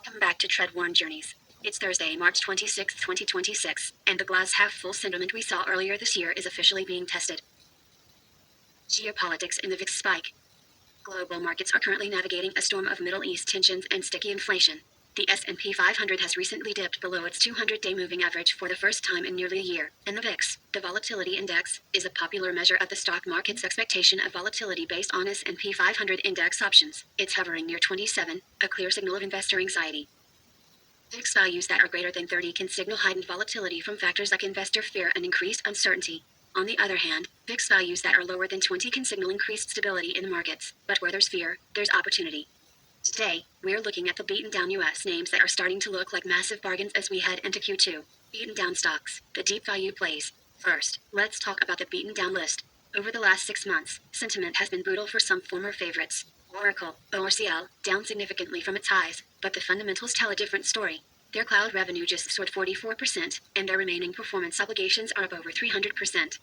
Welcome back to Treadworn Journeys. It's Thursday, March 26, 2026, and the glass half full sentiment we saw earlier this year is officially being tested. Geopolitics in the VIX spike. Global markets are currently navigating a storm of Middle East tensions and sticky inflation. The S&P 500 has recently dipped below its 200-day moving average for the first time in nearly a year, and the VIX, the Volatility Index, is a popular measure of the stock market's expectation of volatility based on S&P 500 index options. It's hovering near 27, a clear signal of investor anxiety. VIX values that are greater than 30 can signal heightened volatility from factors like investor fear and increased uncertainty. On the other hand, VIX values that are lower than 20 can signal increased stability in the markets, but where there's fear, there's opportunity. Today, we're looking at the beaten-down U.S. names that are starting to look like massive bargains as we head into Q2. Beaten-down stocks, the deep value plays. First, let's talk about the beaten-down list. Over the last 6 months, sentiment has been brutal for some former favorites. Oracle, ORCL, down significantly from its highs, but the fundamentals tell a different story. Their cloud revenue just soared 44%, and their remaining performance obligations are up over 300%.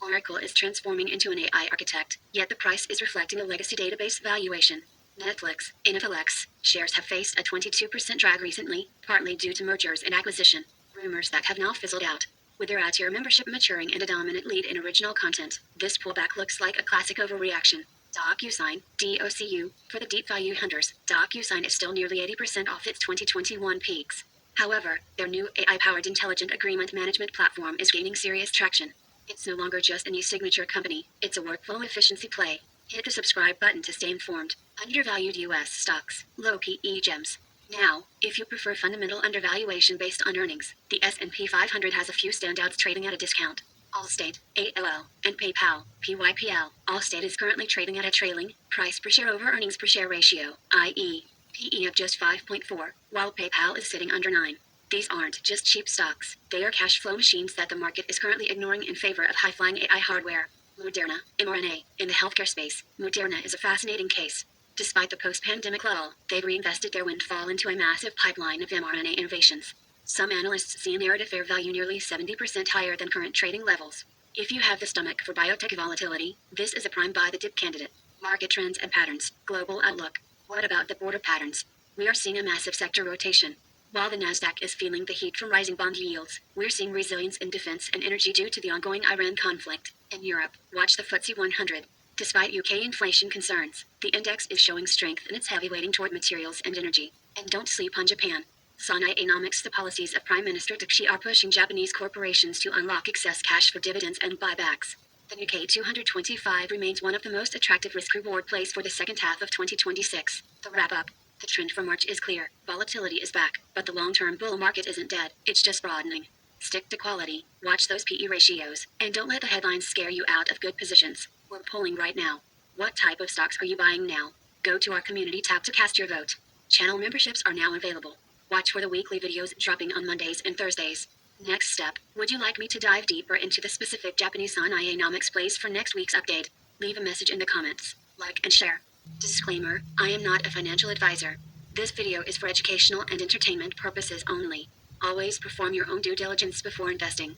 Oracle is transforming into an AI architect, yet the price is reflecting a legacy database valuation. Netflix, NFLX, shares have faced a 22% drag recently, partly due to mergers and acquisition, rumors that have now fizzled out. With their ad-tier membership maturing and a dominant lead in original content, this pullback looks like a classic overreaction. Docusign, DOCU, for the deep value hunters, Docusign is still nearly 80% off its 2021 peaks. However, their new AI-powered intelligent agreement management platform is gaining serious traction. It's no longer just an e-signature company, it's a workflow efficiency play. Hit the subscribe button to stay informed. Undervalued US stocks, low PE gems. Now, if you prefer fundamental undervaluation based on earnings, the S&P 500 has a few standouts trading at a discount. Allstate, AOL, and PayPal, PYPL. Allstate is currently trading at a trailing price per share over earnings per share ratio, i.e., PE of just 5.4, while PayPal is sitting under 9. These aren't just cheap stocks, they are cash flow machines that the market is currently ignoring in favor of high-flying AI hardware. Moderna, mRNA. In the healthcare space, Moderna is a fascinating case. Despite the post-pandemic lull, they've reinvested their windfall into a massive pipeline of mRNA innovations. Some analysts see a narrative fair value nearly 70% higher than current trading levels. If you have the stomach for biotech volatility, this is a prime buy the dip candidate. Market trends and patterns, global outlook. What about the border patterns? We are seeing a massive sector rotation. While the Nasdaq is feeling the heat from rising bond yields, we're seeing resilience in defense and energy due to the ongoing Iran conflict. In Europe, watch the FTSE 100. Despite UK inflation concerns, the index is showing strength in its heavy weighting toward materials and energy. And don't sleep on Japan. Sanaenomics. The policies of Prime Minister Docu are pushing Japanese corporations to unlock excess cash for dividends and buybacks. The Nikkei 225 remains one of the most attractive risk-reward plays for the second half of 2026. The wrap-up. The trend for March is clear. Volatility is back, but the long-term bull market isn't dead, it's just broadening. Stick to quality, watch those PE ratios, and don't let the headlines scare you out of good positions. We're polling right now. What type of stocks are you buying now? Go to our community tab to cast your vote. Channel memberships are now available. Watch for the weekly videos dropping on Mondays and Thursdays. Next step, would you like me to dive deeper into the specific Japanese Sanaenomics plays for next week's update? Leave a message in the comments, like and share. Disclaimer, I am not a financial advisor. This video is for educational and entertainment purposes only. Always perform your own due diligence before investing.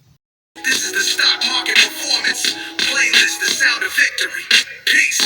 This is the stock market performance playlist, the sound of victory. Peace.